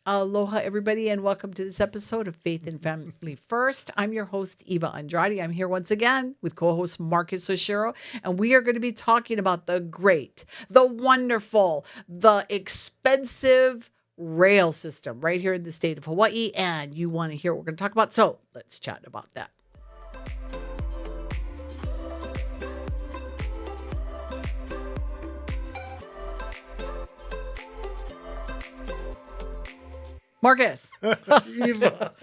Aloha, everybody, and welcome to this episode of Faith and Family First. I'm your host, Eva Andrade. I'm here once again with co-host Marcus Oshiro, and we are going to be talking about the great, the wonderful, the expensive rail system right here in the state of Hawaii, and you want to hear what we're going to talk about, so let's chat about that. Marcus. Eva.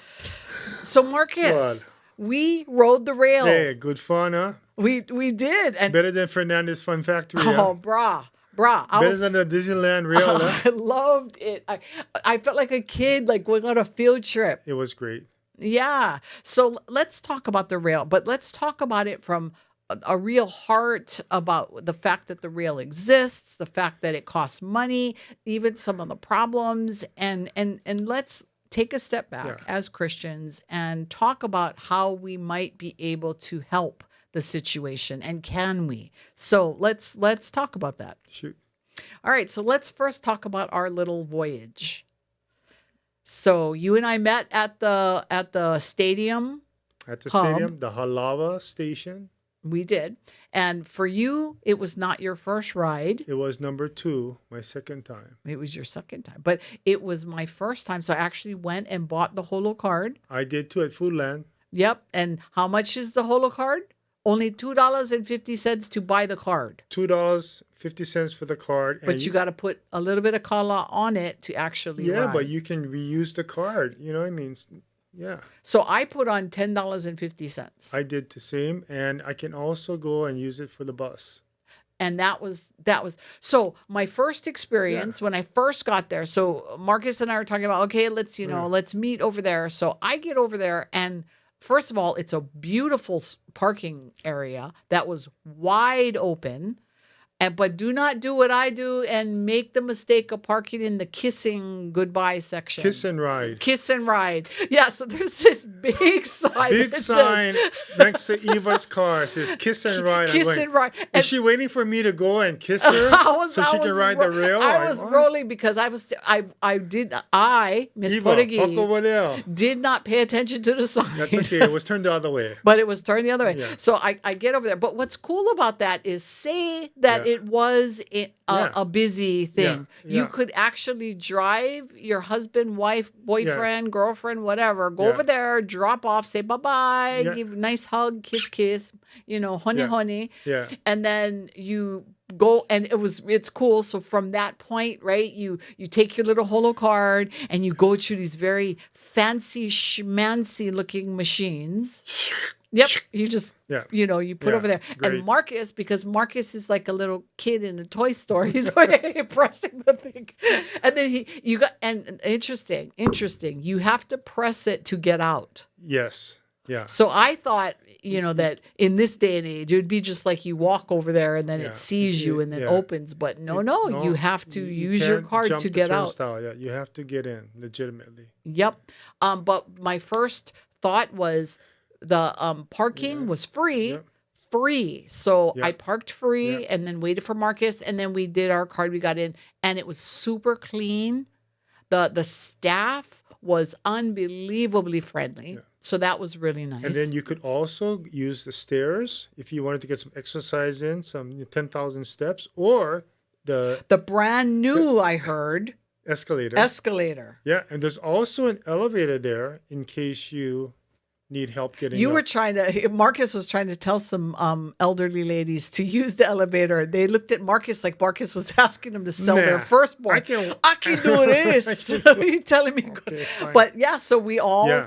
So Marcus, we rode the rail. Hey, good fun, huh? We did. And better than Fernandez Fun Factory. oh, brah. Better than the Disneyland rail, huh? I loved it. I felt like a kid, like going on a field trip. It was great. Yeah. So let's talk about the rail, but let's talk about it from a real heart, about the fact that the rail exists, the fact that it costs money, even some of the problems, and let's take a step back as Christians and talk about how we might be able to help the situation, and can we? So let's talk about that. Shoot. All right, so let's first talk about our little voyage. So you and I met at the stadium. At the stadium, the Halawa station. We did. And for you, it was not your first ride. It was number 2, my second time. It was your second time. But it was my first time. So I actually went and bought the holo card. I did too at Foodland. Yep. And how much is the holo card? Only $2.50 to buy the card. $2.50 for the card. But you got to put a little bit of kala on it to actually ride. But you can reuse the card. You know what I mean? Yeah. So I put on $10.50. I did the same, and I can also go and use it for the bus. And that was so my first experience when I first got there. So Marcus and I were talking about, okay, let's meet over there. So I get over there, and first of all, it's a beautiful parking area that was wide open. But do not do what I do and make the mistake of parking in the kissing goodbye section. Kiss and ride. Kiss and ride. Yeah, so there's this big sign. Big sign next to Eva's car. It says kiss and ride. Kiss and ride. Is she waiting for me to go and kiss her so she can ride the rail? I was rolling because Miss Portuguese, did not pay attention to the sign. That's okay. It was turned the other way. But it was turned the other way. Yeah. So I get over there. But what's cool about that is, say that it was a busy thing. You could actually drive your husband, wife, boyfriend, girlfriend, whatever, go over there, drop off, say bye-bye, give a nice hug, kiss, honey. Yeah. And then you go, and it's cool. So from that point, right, you take your little holo card and you go to these very fancy schmancy looking machines. Yep. You just, you put over there. Great. And Marcus, because Marcus is like a little kid in a toy store, he's pressing the thing. And then interesting. You have to press it to get out. Yes. Yeah. So I thought, that in this day and age, it would be just like you walk over there and then it sees you and then opens. But no, you have to use your card to get out. Yeah, you have to get in legitimately. Yep. But my first thought was, the parking was free. So I parked free and then waited for Marcus, and then we did our card. We got in, and it was super clean. The staff was unbelievably friendly. So that was really nice. And then you could also use the stairs if you wanted to get some exercise in, some 10,000 steps, or the brand new, I heard, escalator. Yeah, and there's also an elevator there in case you need help getting up. Marcus was trying to tell some elderly ladies to use the elevator. They looked at Marcus like Marcus was asking them to sell their firstborn. I can do this. You telling me? Okay, but so we all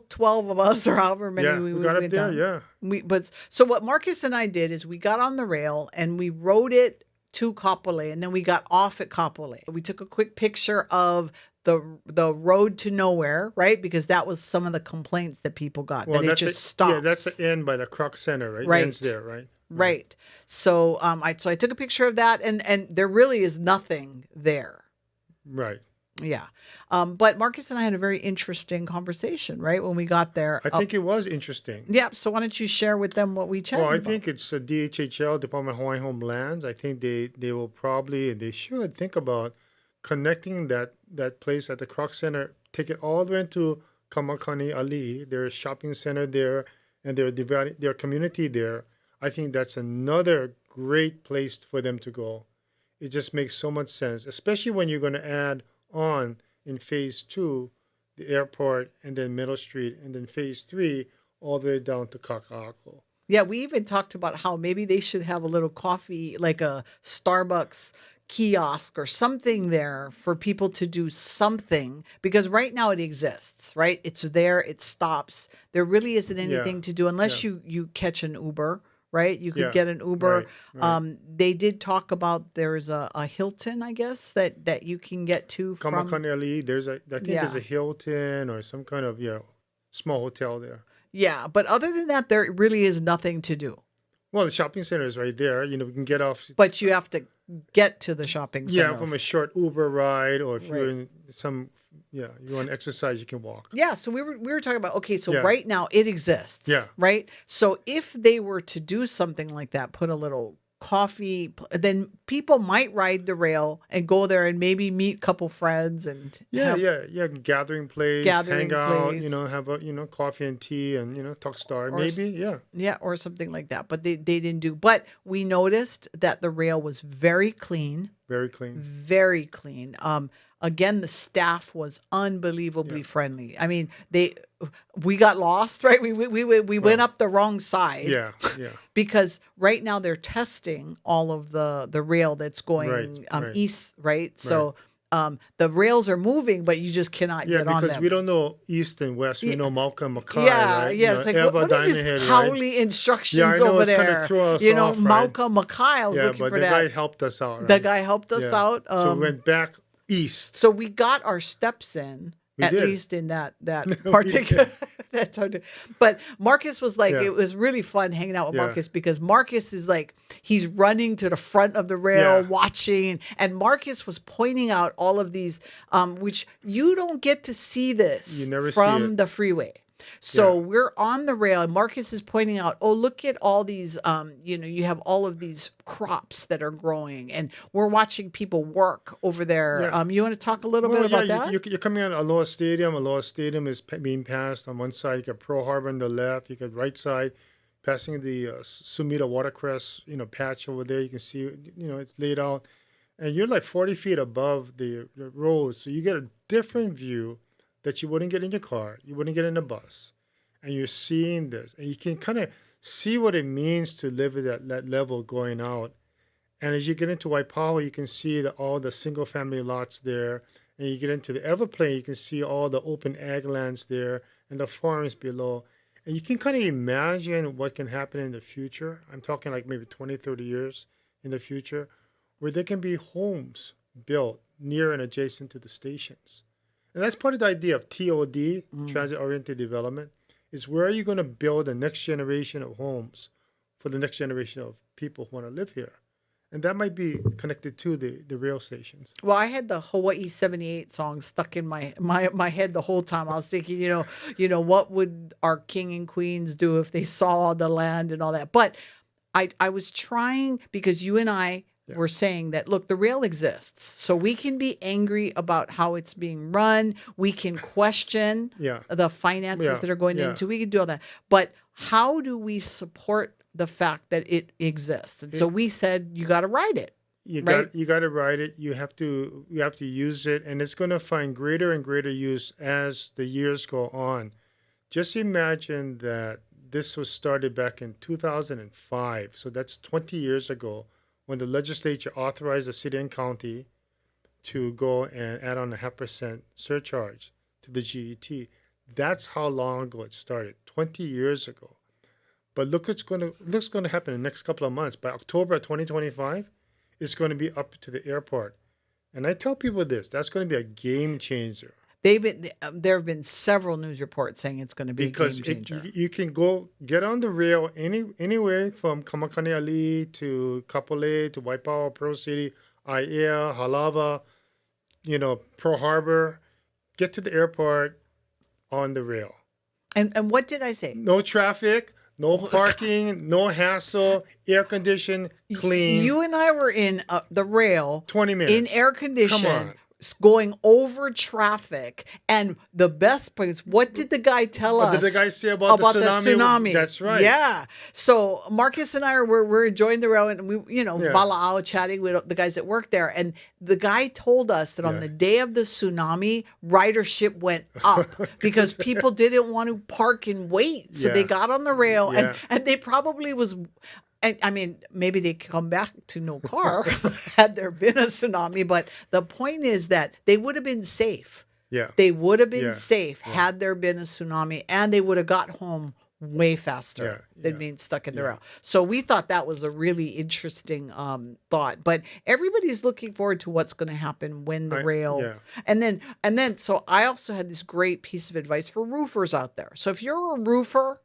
12 of us, or however many we got up there. So what Marcus and I did is we got on the rail and we rode it to Kapolei, and then we got off at Kapolei. We took a quick picture of the road to nowhere, right? Because that was some of the complaints that people got, that it just stops. Yeah, that's the end by the Croc Center, right? Right. It ends there, right? Right. So I took a picture of that, and there really is nothing there. Right. Yeah. But Marcus and I had a very interesting conversation, right, when we got there. I think it was interesting. Yeah. So why don't you share with them what we chatted about? Well, I think it's DHHL, Department of Hawaiian Homelands. I think they will probably, they should think about connecting that place at the Croc Center, take it all the way into Kamakani Ali, their shopping center there, and their community there. I think that's another great place for them to go. It just makes so much sense, especially when you're going to add on in phase 2, the airport, and then Middle Street, and then phase 3, all the way down to Kaka'ako. Yeah, we even talked about how maybe they should have a little coffee, like a Starbucks kiosk or something there for people to do something, because right now it exists, right? It's there, it stops. There really isn't anything to do unless you catch an Uber, right? You could get an Uber. Right. They did talk about there's a Hilton, I guess, that you can get to from Kamakani Ali, I think there's a Hilton or some kind of small hotel there. Yeah, but other than that, there really is nothing to do. Well, the shopping center is right there. We can get off. But you have to get to the shopping center. Yeah, from a short Uber ride, or if you're in you want to exercise, you can walk. Yeah, so we were talking about, okay, so right now it exists. Yeah. Right? So if they were to do something like that, put a little coffee, then people might ride the rail and go there and maybe meet a couple friends and gathering place, hang out, have a coffee and tea and talk or something like that. But they didn't do. But we noticed that the rail was very clean. Very clean. Very clean. Again, the staff was unbelievably friendly. I mean, we got lost, right? We went up the wrong side. Yeah. Because right now they're testing all of the rail that's going east, right? So the rails are moving, but you just cannot get on them. Yeah, because we don't know east and west. We know Mauka and Makai, right? Yeah, it's like, what is this Howley instructions over there? Kind of threw us off, Mauka Makai, I was looking for that. The guy helped us out, right? The guy helped us out. So we went back east. So we got our steps in. At least in that particular but Marcus was like, it was really fun hanging out with Marcus, because Marcus is like, he's running to the front of the rail watching, and Marcus was pointing out all of these which you don't get to see this from the freeway. So we're on the rail and Marcus is pointing out, oh, look at all these, you have all of these crops that are growing, and we're watching people work over there. You want to talk a little bit about that? You're coming out of Aloha Stadium. Aloha Stadium is being passed on one side. You got Pearl Harbor on the left. You got right side, passing the Sumida watercress, patch over there. You can see, it's laid out. And you're like 40 feet above the road. So you get a different view that you wouldn't get in your car, you wouldn't get in a bus, and you're seeing this, and you can kind of see what it means to live at that level going out. And as you get into Waipahu, you can see all the single-family lots there, and you get into the Everplain, you can see all the open ag lands there and the farms below, and you can kind of imagine what can happen in the future. I'm talking like maybe 20, 30 years in the future, where there can be homes built near and adjacent to the stations. And that's part of the idea of TOD, transit-oriented development, is where are you going to build the next generation of homes for the next generation of people who want to live here? And that might be connected to the rail stations. Well, I had the Hawaii 78 song stuck in my head the whole time. I was thinking, what would our king and queens do if they saw the land and all that? But I was trying, because you and I were saying that, look, the rail exists. So we can be angry about how it's being run. We can question the finances that are going into. We can do all that. But how do we support the fact that it exists? And so we said, you got to ride it. You got to ride it. You have to use it, and it's going to find greater and greater use as the years go on. Just imagine that this was started back in 2005. So that's 20 years ago, when the legislature authorized the city and county to go and add on a 0.5% surcharge to the GET. That's how long ago it started, 20 years ago. But look what's going to happen in the next couple of months. By October 2025, it's going to be up to the airport. And I tell people this, that's going to be a game changer. There have been several news reports saying it's going to be a game changer. Because you can go get on the rail anyway from Kamakani Ali to Kapolei to Waipahu, Pearl City, Aiea, Halava, Pearl Harbor. Get to the airport on the rail. And what did I say? No traffic, no parking, no hassle, air conditioned, clean. You and I were in the rail 20 minutes in air condition. Come on. going over traffic. And the best part is, what did the guy tell us? What did the guy say about the tsunami? That's right. Yeah. So Marcus and I we're enjoying the rail, and we, Vala'au, chatting with the guys that work there. And the guy told us that on the day of the tsunami, ridership went up because people didn't want to park and wait. So they got on the rail, and they probably was. And I mean, maybe they come back to no car had there been a tsunami. But the point is that they would have been safe. Yeah. They would have been safe had there been a tsunami, and they would have got home way faster than being stuck in the rail. So we thought that was a really interesting thought. But everybody's looking forward to what's going to happen when the rail. And then so I also had this great piece of advice for roofers out there. So if you're a roofer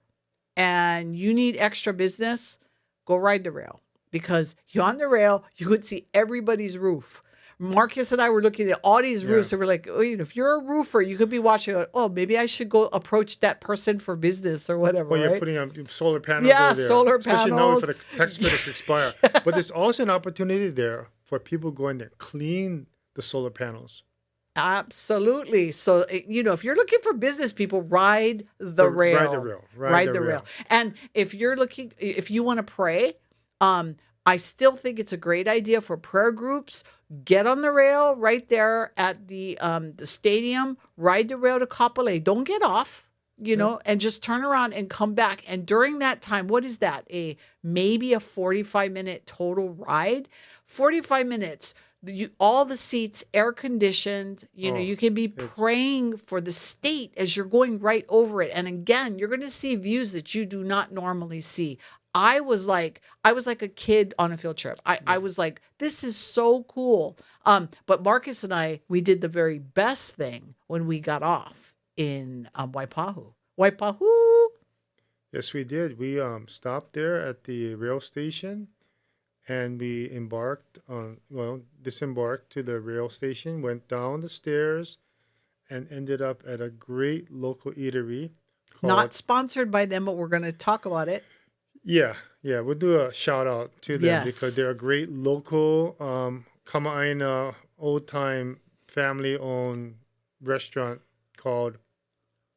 and you need extra business, go ride the rail, because you're on the rail, you could see everybody's roof. Marcus and I were looking at all these roofs, and we're like, oh, if you're a roofer, you could be watching, oh, maybe I should go approach that person for business or whatever. Well, you're putting up solar panels over there. Solar especially panels. Especially now for the tax credits expire. But there's also an opportunity there for people going there, clean the solar panels. Absolutely. So, if you're looking for business people, ride the rail. Ride the rail. Ride the rail. And if you want to pray, I still think it's a great idea for prayer groups. Get on the rail right there at the stadium. Ride the rail to Kapolei. Don't get off, and just turn around and come back. And during that time, what is that? Maybe a 45-minute total ride? 45 minutes. All the seats air conditioned, you can be praying for the state as you're going right over it. And again, you're going to see views that you do not normally see. I was like a kid on a field trip. I was like, this is so cool. But Marcus and I, we did the very best thing when we got off in Waipahu. Waipahu. Yes, we did. We stopped there at the rail station. And we disembarked to the rail station, went down the stairs, and ended up at a great local eatery. Not sponsored by them, but we're going to talk about it. Yeah. We'll do a shout out to them because they're a great local Kama'aina old-time family-owned restaurant called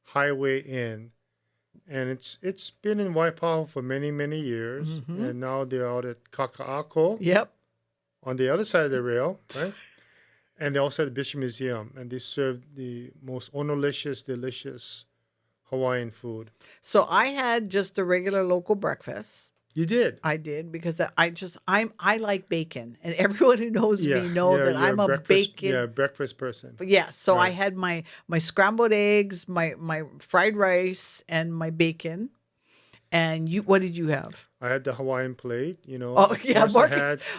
Highway Inn. And it's been in Waipahu for many, many years. Mm-hmm. And now they're out at Kaka'ako. Yep. On the other side of the rail, right? And they also have the Bishop Museum. And they serve the most delicious Hawaiian food. So I had just a regular local breakfast. You did? I did, because I like bacon, and everyone who knows me know that I'm a bacon. Yeah, breakfast person. Yeah, so right. I had my scrambled eggs, my fried rice, and my bacon. And what did you have? I had the Hawaiian plate, Oh yeah,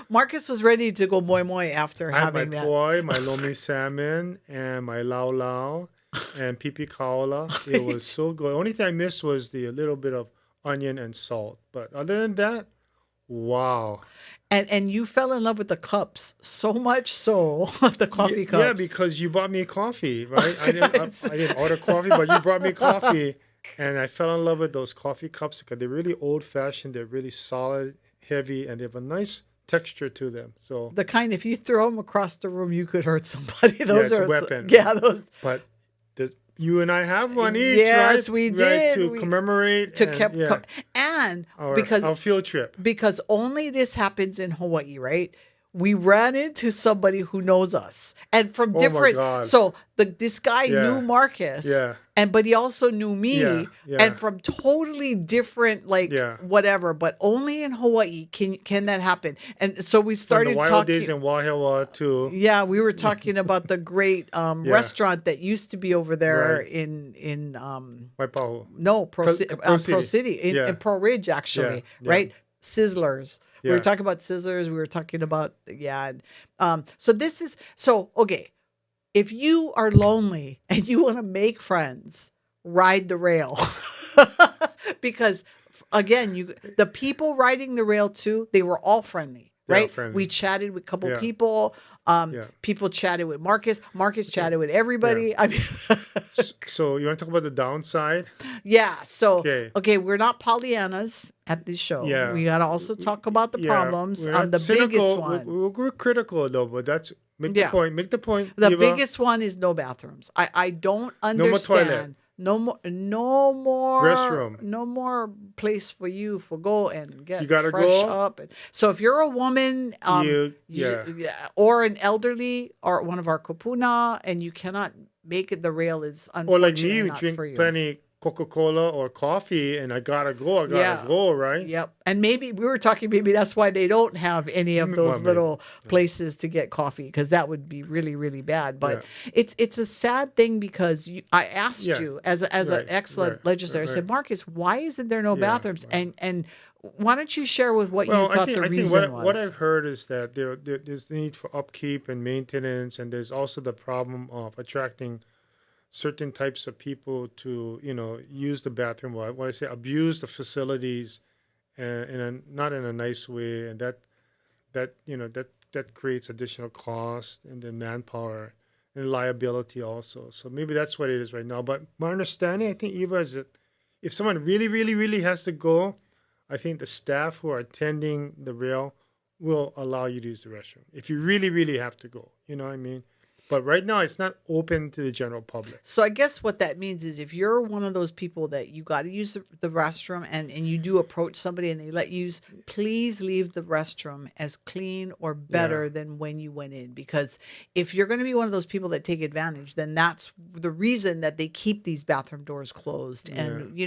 Marcus was ready to go moi moi after having that. I had my poi, my lomi salmon, and my lau lau, and pipi kaola. It was so good. The only thing I missed was the little bit of onion and salt, but other than that, wow. And you fell in love with the cups so much so the coffee cups. Yeah, because you bought me coffee, right? I didn't order coffee, but you brought me coffee, and I fell in love with those coffee cups because they're really old fashioned. They're really solid, heavy, and they have a nice texture to them. So the kind, if you throw them across the room, you could hurt somebody. Those are a weapon. Yeah, those. But you and I have one each, yes, right? we did. To commemorate. And because our field trip. Because only this happens in Hawaii, right? We ran into somebody who knows us. And from different... Oh my God. So this guy knew Marcus. Yeah. But he also knew me. Yeah. And from totally different, whatever. But only in Hawaii can that happen. And so we started talking... the wild days in Wahiawa, too. Yeah, we were talking about the great restaurant that used to be over there in Waipahu. No, Pro City. In Pro Ridge, actually. Right? Sizzlers. We were talking about scissors. We were talking about, okay. If you are lonely and you want to make friends, ride the rail. Because, again, the people riding the rail too, they were all friendly. right? friendly. We chatted with a couple Yeah. people. People chatted with Marcus. Marcus chatted with everybody. Yeah. I mean, So you want to talk about the downside? yeah. So, Okay. okay, we're not Pollyannas at this show. Yeah. We got to also talk about the problems. We're not The biggest cynical. one. We're critical though, but that's make the Yeah. point. Make the point. The Eva. biggest one is no bathrooms. I don't No more toilet. understand. No more Restroom. no more place for you for go and get You gotta fresh go. up. So if you're a woman, Yeah. or an elderly or one of our kupuna, and you cannot make it, the rail is Or like unfortunately me, you not drink for you. plenty Coca-Cola or coffee, and I gotta go. Right? Yep. And maybe we were talking, maybe that's why they don't have any of those little places to get coffee, because that would be really, really bad. But it's a sad thing, because I asked you as an excellent legislator, I said, Marcus, why isn't there no bathrooms? And why don't you share with what you thought the reason was? What I've heard is that there's the need for upkeep and maintenance, and there's also the problem of attracting certain types of people to, use the bathroom. Well, when I say abuse the facilities, not in a nice way, and that creates additional cost and then manpower and liability also. So maybe that's what it is right now. But my understanding, I think, Eva, is that if someone really, really, really has to go, I think the staff who are attending the rail will allow you to use the restroom if you really, really have to go. You know what I mean? But right now, it's not open to the general public. So I guess what that means is, if you're one of those people that you got to use the restroom, and you do approach somebody and they let you use, please leave the restroom as clean or better than when you went in. Because if you're going to be one of those people that take advantage, then that's the reason that they keep these bathroom doors closed. And,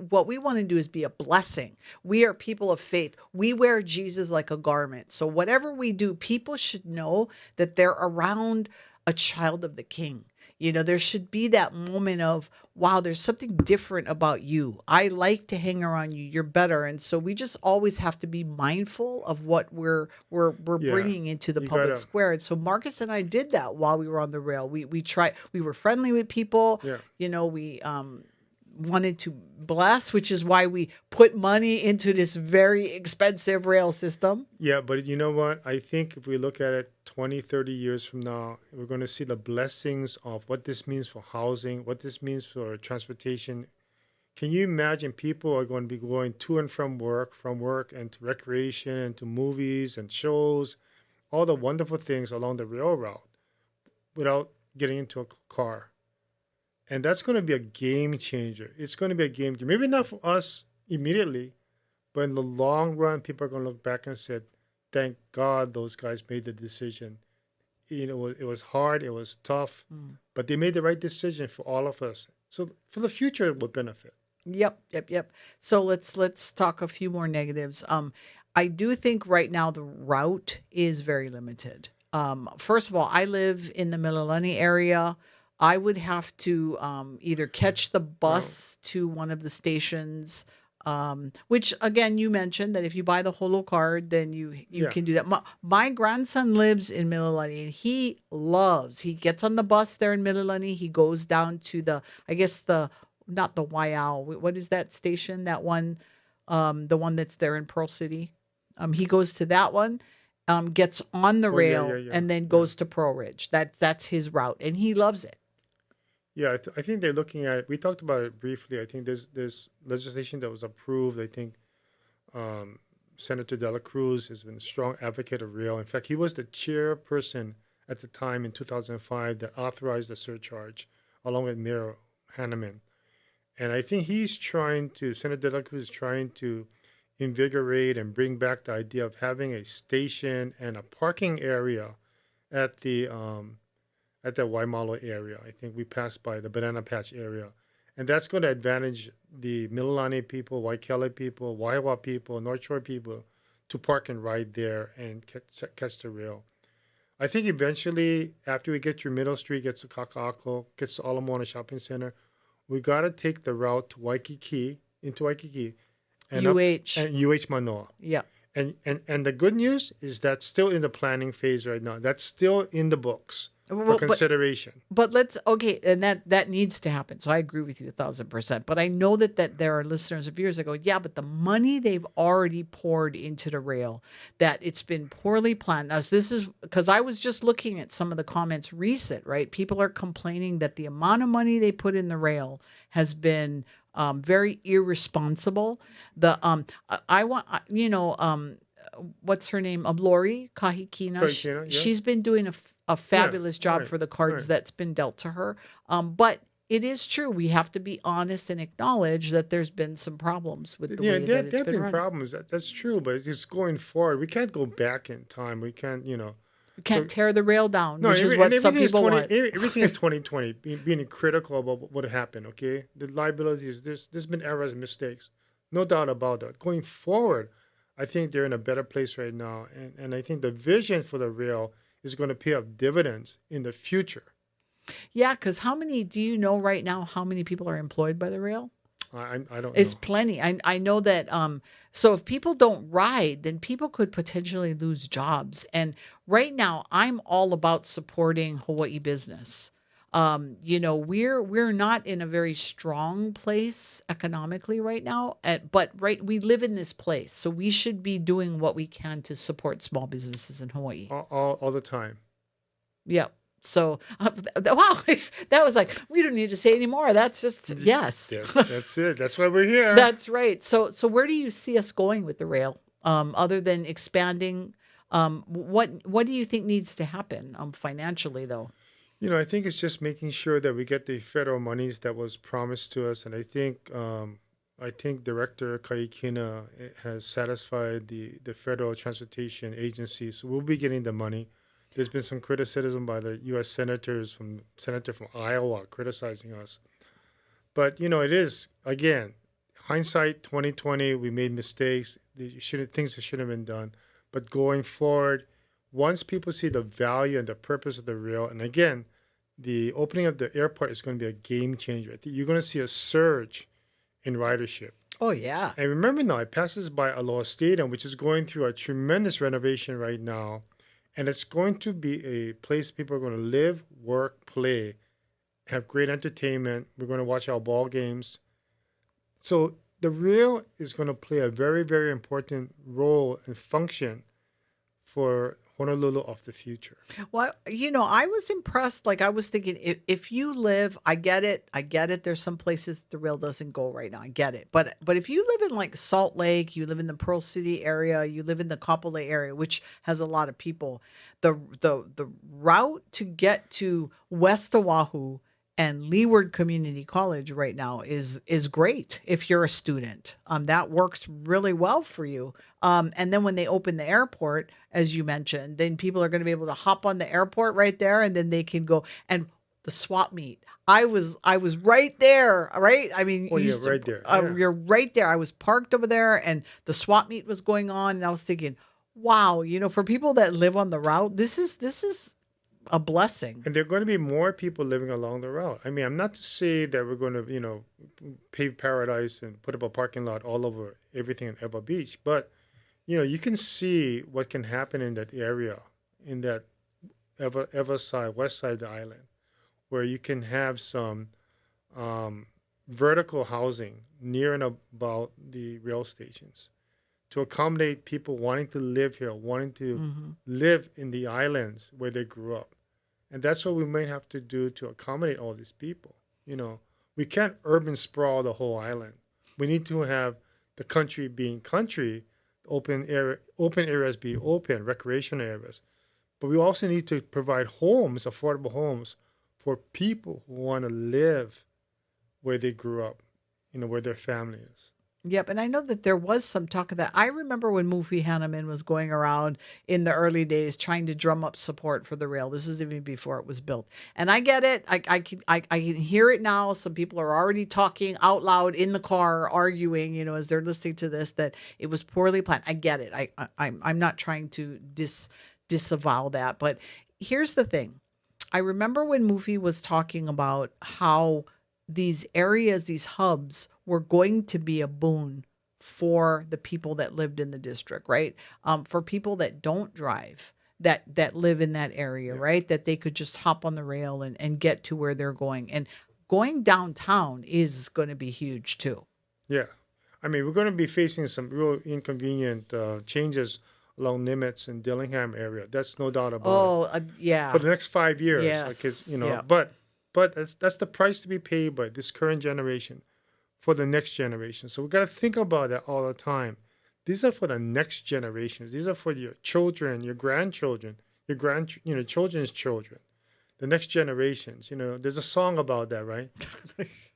what we want to do is be a blessing. We are people of faith. We wear Jesus like a garment. So whatever we do, people should know that they're around a child of the King. There should be that moment of, wow, there's something different about you. I like to hang around you. You're better. And so we just always have to be mindful of what we're bringing into the public square. And so Marcus and I did that while we were on the rail. We were friendly with people. Yeah. We wanted to bless, which is why we put money into this very expensive rail system. Yeah, but you know what? I think if we look at it 20, 30 years from now, we're going to see the blessings of what this means for housing, what this means for transportation. Can you imagine people are going to be going to and from work and to recreation and to movies and shows, all the wonderful things along the rail route without getting into a car? And that's going to be a game changer. It's going to be a game changer. Maybe not for us immediately, but in the long run, people are going to look back and say, thank God those guys made the decision. It was hard, it was tough, but they made the right decision for all of us. So for the future, it will benefit. Yep. So let's talk a few more negatives. I do think right now the route is very limited. First of all, I live in the Mililani area. I would have to either catch the bus to one of the stations, which again, you mentioned that if you buy the Holo card, then you can do that. My grandson lives in Mililani, and he gets on the bus there in Mililani. He goes down to not the Waiau. What is that station? That one, the one that's there in Pearl City. He goes to that one. Gets on the rail and then goes to Pearl Ridge. That's his route, and he loves it. Yeah, I think they're looking at it. We talked about it briefly. I think there's legislation that was approved. I think Senator De La Cruz has been a strong advocate of rail. In fact, he was the chairperson at the time in 2005 that authorized the surcharge, along with Mayor Hanneman. And I think Senator De La Cruz is trying to invigorate and bring back the idea of having a station and a parking area at the Waimalo area. I think we passed by the Banana Patch area. And that's going to advantage the Mililani people, Waikele people, Waiwa people, North Shore people to park and ride there and catch the rail. I think eventually, after we get through Middle Street, gets to Kaka'ako, gets to Ala Moana Shopping Center, we got to take the route to Waikiki, and UH Manoa. Yeah. And the good news is that's still in the planning phase right now. That's still in the books. for consideration. But let's, okay, and that needs to happen. So I agree with you 1,000%. But I know that there are listeners of yours that go, yeah, but the money they've already poured into the rail, that it's been poorly planned. Now, this is because I was just looking at some of the comments recent, right? People are complaining that the amount of money they put in the rail has been very irresponsible. The I want, what's her name? Lori Kahikina. Yeah. She's been doing a fabulous job for the cards that's been dealt to her. But it is true. We have to be honest and acknowledge that there's been some problems with the way that it's been run. Problems. That's true, but it's going forward. We can't go back in time. We can't, We can't tear the rail down, which is what some people want. Everything is 2020, being critical about what happened, okay? The liabilities, there's been errors and mistakes. No doubt about that. Going forward, I think they're in a better place right now. And I think the vision for the rail is going to pay off dividends in the future. Yeah, because do you know right now how many people are employed by the rail? I don't know. It's plenty. I know that. So if people don't ride, then people could potentially lose jobs. And right now, I'm all about supporting Hawaii business. We're not in a very strong place economically right now, but we live in this place, so we should be doing what we can to support small businesses in Hawaii. All the time. Yep. So, wow, that was like, we don't need to say anymore. That's just, yes. That's it. That's why we're here. That's right. So where do you see us going with the rail? Other than expanding, what do you think needs to happen financially, though? I think it's just making sure that we get the federal monies that was promised to us. And I think Director Kaikina has satisfied the Federal Transportation Agency. So we'll be getting the money. There's been some criticism by the U.S. senator from Iowa criticizing us. But, it is, again, hindsight 2020, we made mistakes. Things that shouldn't have been done. But going forward, once people see the value and the purpose of the rail, and again, the opening of the airport is going to be a game changer. I think you're going to see a surge in ridership. Oh, yeah. And remember now, it passes by Aloha Stadium, which is going through a tremendous renovation right now. And it's going to be a place people are going to live, work, play, have great entertainment. We're going to watch our ball games. So the rail is going to play a very, very important role and function for Honolulu of the future. Well, I was impressed. Like, I was thinking, if you live, I get it. There's some places the rail doesn't go right now. I get it. But if you live in like Salt Lake, you live in the Pearl City area, you live in the Kapolei area, which has a lot of people, the route to get to West Oahu and Leeward Community College right now is great if you're a student. That works really well for you. And then when they open the airport, as you mentioned, then people are going to be able to hop on the airport right there, and then they can go. And the swap meet, I was right there, right? I mean, right there. You're right there. I was parked over there, and the swap meet was going on, and I was thinking, wow, for people that live on the route, this is a blessing. And there are going to be more people living along the route. I mean, I'm not to say that we're going to, pave paradise and put up a parking lot all over everything in Ewa Beach, but you can see what can happen in that area, in that Ewa side, west side of the island, where you can have some vertical housing near and about the rail stations to accommodate people wanting to live here, wanting to live in the islands where they grew up. And that's what we might have to do to accommodate all these people. We can't urban sprawl the whole island. We need to have the country being country, open areas be open, recreational areas. But we also need to provide homes, affordable homes, for people who want to live where they grew up, where their family is. Yep. And I know that there was some talk of that. I remember when Mufi Hanneman was going around in the early days trying to drum up support for the rail. This was even before it was built. And I get it. I can hear it now. Some people are already talking out loud in the car, arguing, as they're listening to this, that it was poorly planned. I get it. I'm not trying to disavow that. But here's the thing. I remember when Mufi was talking about how these areas, these hubs, were going to be a boon for the people that lived in the district, right? For people that don't drive, that live in that area, right? That they could just hop on the rail and get to where they're going. And going downtown is going to be huge too. Yeah. I mean, we're going to be facing some real inconvenient changes along Nimitz and Dillingham area. That's no doubt about it. Yeah. For the next 5 years. Yes. But that's the price to be paid by this current generation for the next generation. So we got to think about that all the time. These are for the next generations. These are for your children, your grandchildren, children's children, the next generations. There's a song about that, right?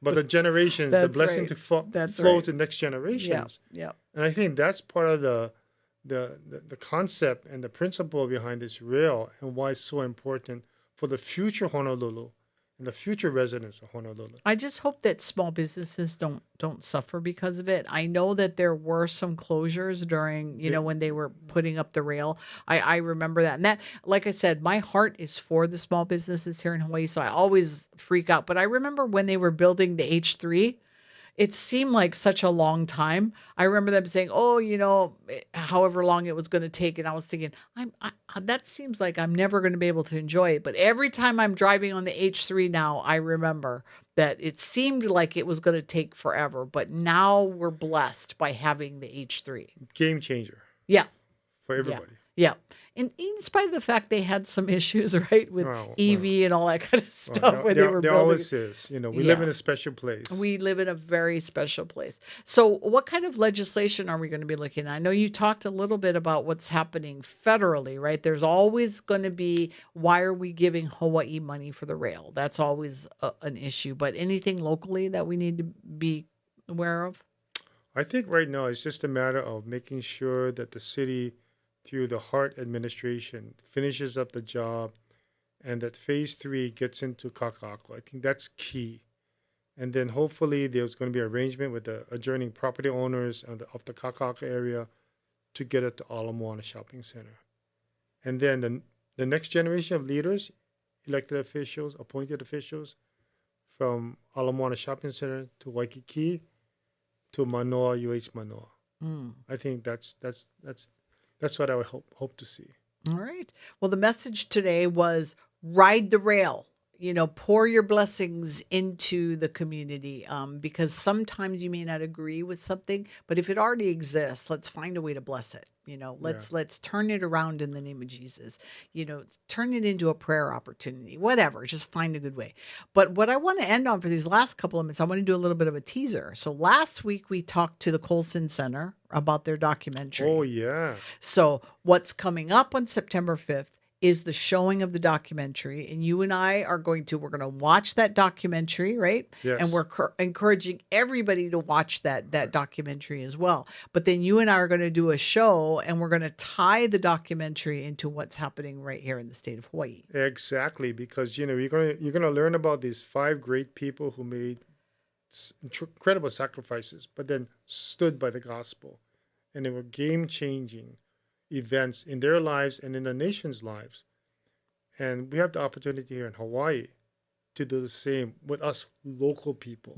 But the generations, the blessing to flow to next generations. Yeah. And I think that's part of the concept and the principle behind this rail and why it's so important for the future Honolulu and the future residents of Honolulu. I just hope that small businesses don't suffer because of it. I know that there were some closures during, when they were putting up the rail. I remember that. And that, like I said, my heart is for the small businesses here in Hawaii, so I always freak out. But I remember when they were building the H3, it seemed like such a long time. I remember them saying, however long it was going to take. And I was thinking, that seems like I'm never going to be able to enjoy it. But every time I'm driving on the H3 now, I remember that it seemed like it was going to take forever. But now we're blessed by having the H3. Game changer. Yeah. For everybody. Yeah. And in spite of the fact they had some issues, right, with EV and all that kind of stuff when they were building. There always is. We live in a special place. We live in a very special place. So what kind of legislation are we going to be looking at? I know you talked a little bit about what's happening federally, right? There's always going to be, why are we giving Hawaii money for the rail? That's always an issue. But anything locally that we need to be aware of? I think right now it's just a matter of making sure that the city, through the Hart administration, finishes up the job and that phase 3 gets into Kakako. I think that's key. And then hopefully there's going to be arrangement with the adjoining property owners of the Kakako area to get it to Ala Moana Shopping Center. And then the next generation of leaders, elected officials, appointed officials, from Ala Moana Shopping Center to Waikiki to Manoa, UH Manoa. I think that's what I would hope to see. All right. Well, the message today was ride the rail. Pour your blessings into the community, because sometimes you may not agree with something, but if it already exists, let's find a way to bless it. Let's turn it around in the name of Jesus. Turn it into a prayer opportunity, whatever, just find a good way. But what I want to end on for these last couple of minutes, I want to do a little bit of a teaser. So last week we talked to the Colson Center about their documentary. Oh, yeah. So what's coming up on September 5th is the showing of the documentary, and you and I we're going to watch that documentary, right? Yes. And we're encouraging everybody to watch that documentary as well. But then you and I are going to do a show, and we're going to tie the documentary into what's happening right here in the state of Hawaii. Exactly, because you're going to learn about these 5 great people who made incredible sacrifices, but then stood by the gospel, and they were game-changing events in their lives and in the nation's lives. And we have the opportunity here in Hawaii to do the same with us local people.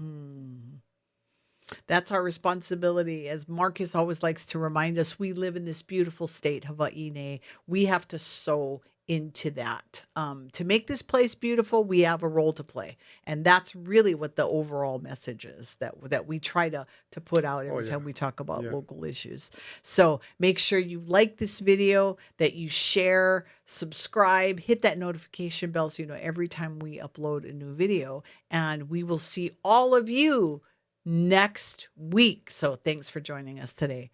That's our responsibility. As Marcus always likes to remind us, we live in this beautiful state, Hawaii. We have to sow into that. To make this place beautiful, we have a role to play. And that's really what the overall message is that we try to put out every time we talk about local issues. So make sure you like this video, that you share, subscribe, hit that notification bell so you know every time we upload a new video. And we will see all of you next week. So thanks for joining us today.